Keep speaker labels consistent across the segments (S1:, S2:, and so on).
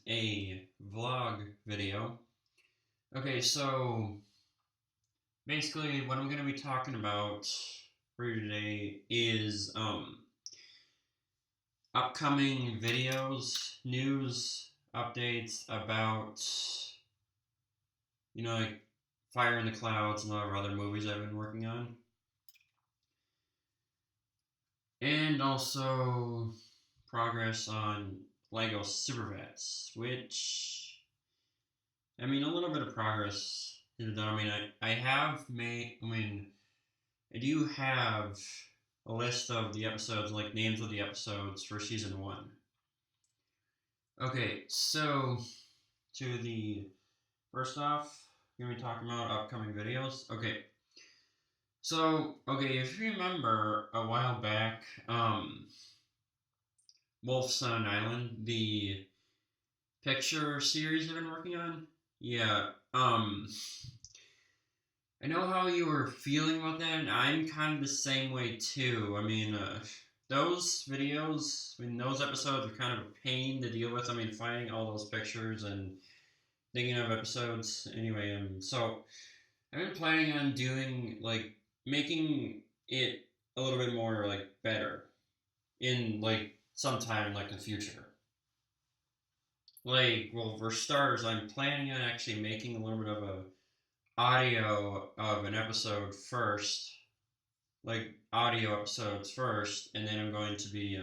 S1: a vlog video. Okay, so basically what I'm going to be talking about for you today is upcoming videos, news, updates about, like Fire in the Clouds and a lot of other movies I've been working on. And also progress on Lego Supervets, which a little bit of progress is done. I have made. I do have a list of the episodes, like names of the episodes for season one. Okay, so to the first off, we're gonna be talking about upcoming videos. Okay, so if you remember a while back, Wolf's on Island, the picture series I've been working on. Yeah. I know how you were feeling about that, and I'm kind of the same way too. Those videos, those episodes are kind of a pain to deal with. Finding all those pictures and thinking of episodes. Anyway, so I've been planning on doing making it a little bit more better in sometime in the future. For starters, I'm planning on actually making a little bit of a audio of an episode first, audio episodes first, and then I'm going to be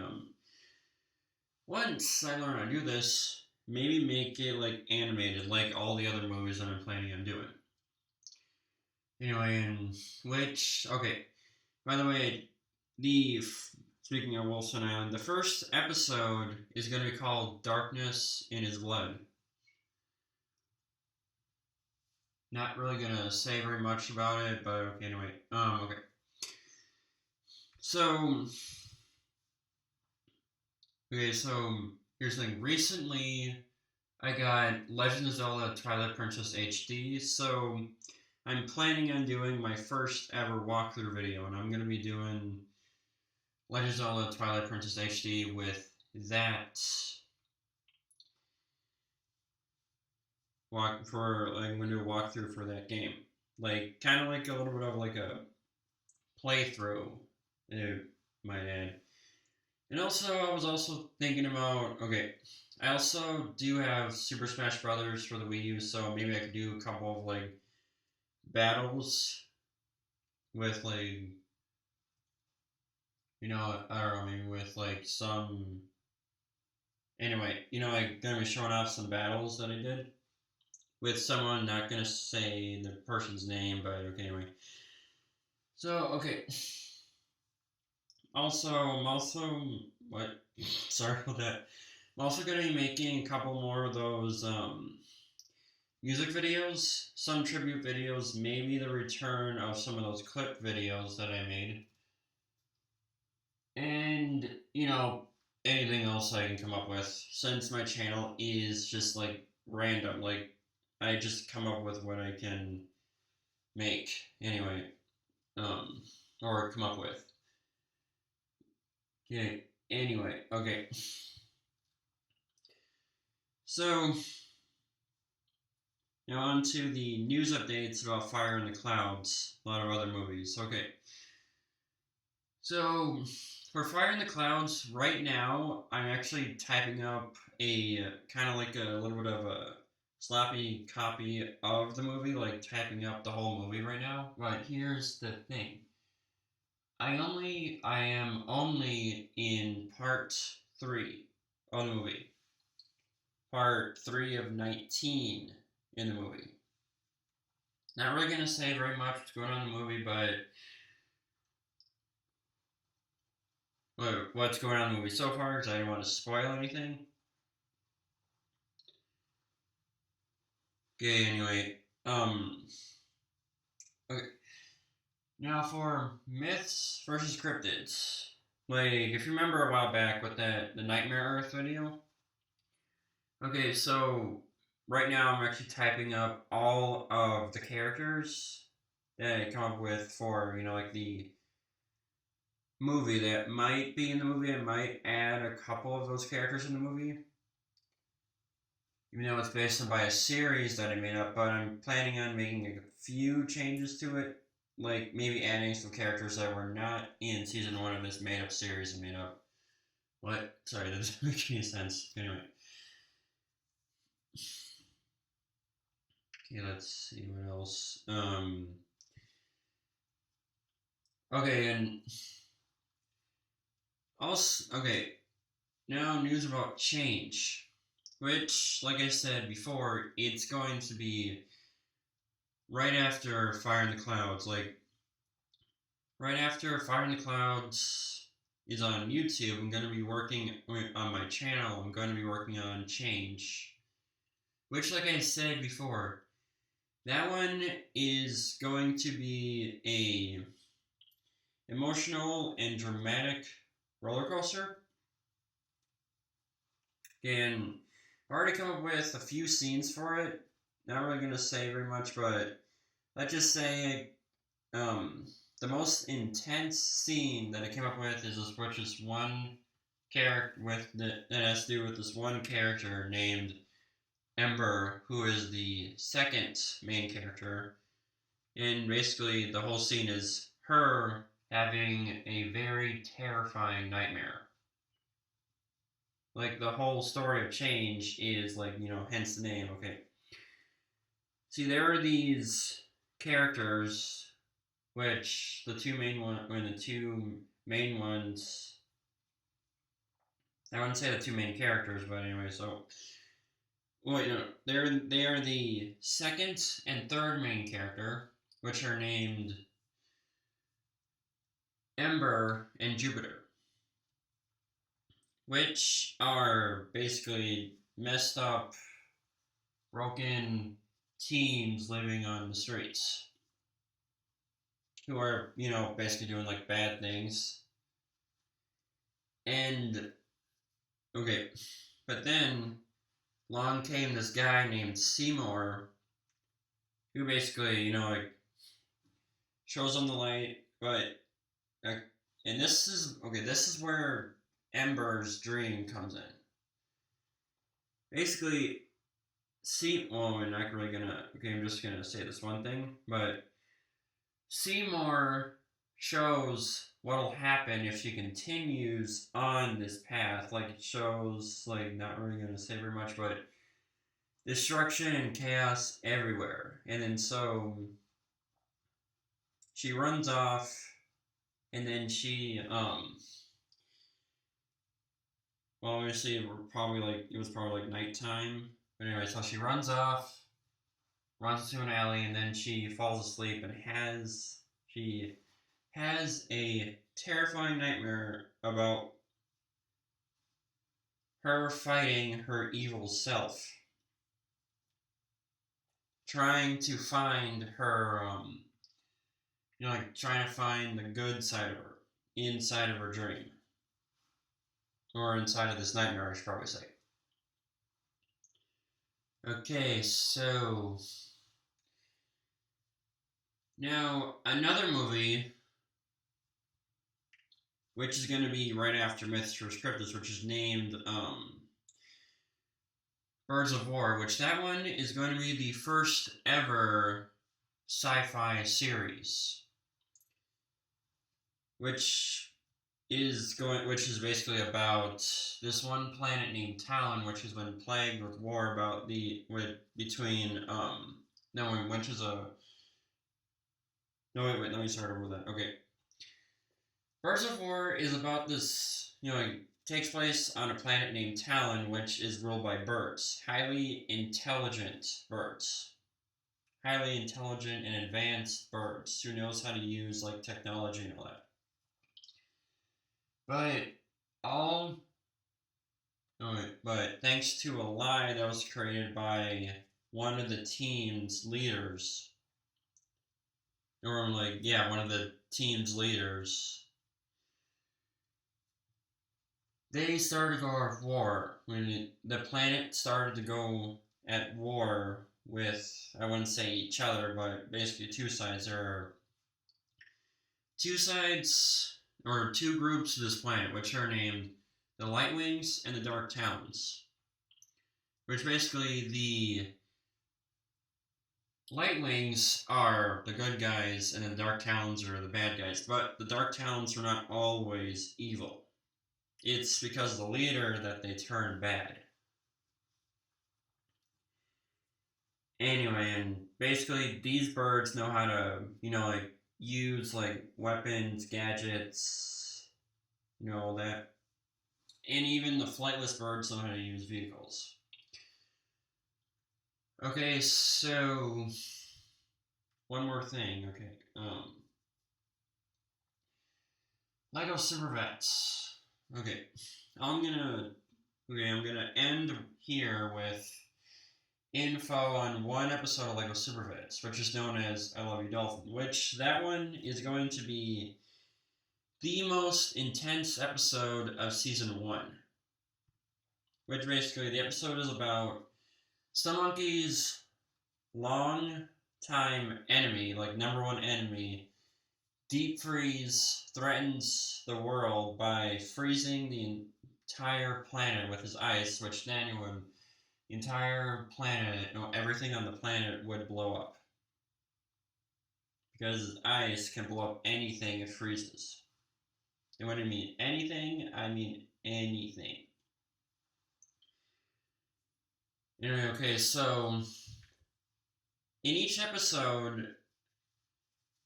S1: once I learn how to do this, maybe make it animated, like all the other movies that I'm planning on doing. Anyway, and which by the way, the speaking of Wilson Island, the first episode is going to be called "Darkness in His Blood." Not really gonna say very much about it, but okay, anyway. Okay. So, here's the thing. Recently, I got Legend of Zelda Twilight Princess HD, so I'm planning on doing my first ever walkthrough video, and I'm gonna be doing Legend of Zelda Twilight Princess HD with that I'm gonna do a walkthrough for that game. Kind of like a little bit of a playthrough, might add. And also, I was also thinking about, I also do have Super Smash Brothers for the Wii U, so maybe I could do a couple of battles with I don't know, maybe with some. Anyway, I'm gonna be showing off some battles that I did with someone. Not gonna say the person's name, but okay, anyway. So I'm also what? Sorry about that. I'm also gonna be making a couple more of those music videos, some tribute videos, maybe the return of some of those clip videos that I made, and anything else I can come up with. Since my channel is just random, I just come up with what I can make anyway, or come up with. Okay. Anyway, okay. So now on to the news updates about Fire in the Clouds, a lot of other movies. Okay. So for Fire in the Clouds, right now I'm actually typing up a kind of a little bit of a sloppy copy of the movie, typing up the whole movie right now. But here's the thing. I am only in part 3 of the movie. Part 3 of 19 in the movie. Not really gonna say very much what's going on in the movie, but what's going on in the movie so far, because I didn't want to spoil anything. Okay, anyway, okay. Now for myths versus cryptids. If you remember a while back with the Nightmare Earth video. Okay, so right now I'm actually typing up all of the characters that I come up with for, the movie that might be in the movie. I might add a couple of those characters in the movie. even though it's based on by a series that I made up. But I'm planning on making a few changes to it, like maybe adding some characters that were not in season one of this made up series I made up. What? Sorry, that doesn't make any sense. Anyway, okay, let's see what else. Okay, and also, okay, now news about change, which, like I said before, it's going to be right after Fire in the Clouds. Like, right after Fire in the Clouds is on YouTube, I'm going to be working on my channel. I'm going to be working on Change, which, like I said before, that one is going to be a emotional and dramatic roller coaster. And I already come up with a few scenes for it. Not really gonna say very much, but let's just say um, the most intense scene that I came up with is this, which is one character that has to do with this one character named Ember, who is the second main character, and basically the whole scene is her having a very terrifying nightmare. Like the whole story of Change is like, hence the name. Okay, see, there are these characters, which the two main ones. I wouldn't say the two main characters, but anyway. So, well, they are the second and third main character, which are named Ember and Jupiter, which are basically messed up, broken teens living on the streets who are, basically doing like bad things. And okay, but then along came this guy named Seymour who basically, like shows them the light. But uh, and this is okay. This is where Ember's dream comes in. Basically, I'm not really gonna. Okay, I'm just gonna say this one thing, but Seymour shows what'll happen if she continues on this path. Like it shows, like not really gonna say very much, but destruction and chaos everywhere. And then so she runs off, and then she well, obviously it was probably like nighttime. But anyway, so she runs off, runs into an alley, and then she falls asleep and she has a terrifying nightmare about her fighting her evil self, trying to find her, like trying to find the good side of her inside of her dream, or inside of this nightmare, I should probably say. Okay, so now another movie, which is going to be right after Myths vs. Cryptids, which is named Birds of War, which that one is going to be the first ever sci-fi series, which is basically about this one planet named Talon, which has been plagued with war about between no which is a no wait let me start over that. Okay, Birds of War is about this, it takes place on a planet named Talon, which is ruled by birds, highly intelligent birds, highly intelligent and advanced birds who knows how to use like technology and all that. But all but thanks to a lie that was created by one of the team's leaders, or like yeah, one of the team's leaders, they started to go at war when the planet started to go at war with, I wouldn't say each other, but basically two sides. There are two sides or two groups to this planet, which are named the Lightwings and the Dark Talons. which basically the Light Wings are the good guys and the Dark Talons are the bad guys, but the Dark Talons are not always evil. It's because of the leader that they turn bad. Anyway, and basically these birds know how to, like use like weapons, gadgets, all that. And even the flightless birds know how to use vehicles. Okay, so one more thing. Okay, Lego Super Vets. Okay, I'm gonna I'm gonna end here with info on one episode of Lego Super Vets, which is known as I Love You Dolphin. Which that one is going to be the most intense episode of season one. Which basically the episode is about Monkey's long time enemy, like number one enemy, Deep Freeze threatens the world by freezing the entire planet with his ice, which then would the entire planet, everything on the planet would blow up. Because ice can blow up anything it freezes. And when I mean anything, I mean anything. Anyway, okay, so in each episode,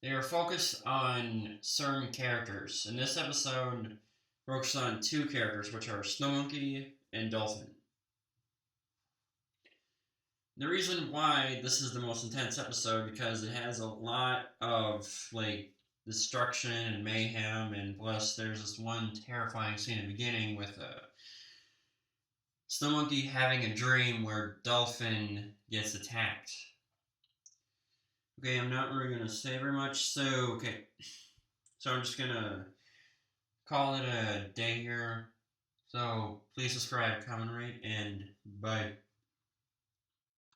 S1: they are focused on certain characters. In this episode, focused on two characters, which are Snow Monkey and Dolphin. The reason why this is the most intense episode because it has a lot of like destruction and mayhem, and plus there's this one terrifying scene in the beginning with Snow Monkey having a dream where Dolphin gets attacked. Okay, I'm not really gonna say very much, so I'm just gonna call it a day here. So please subscribe, comment, rate, and bye.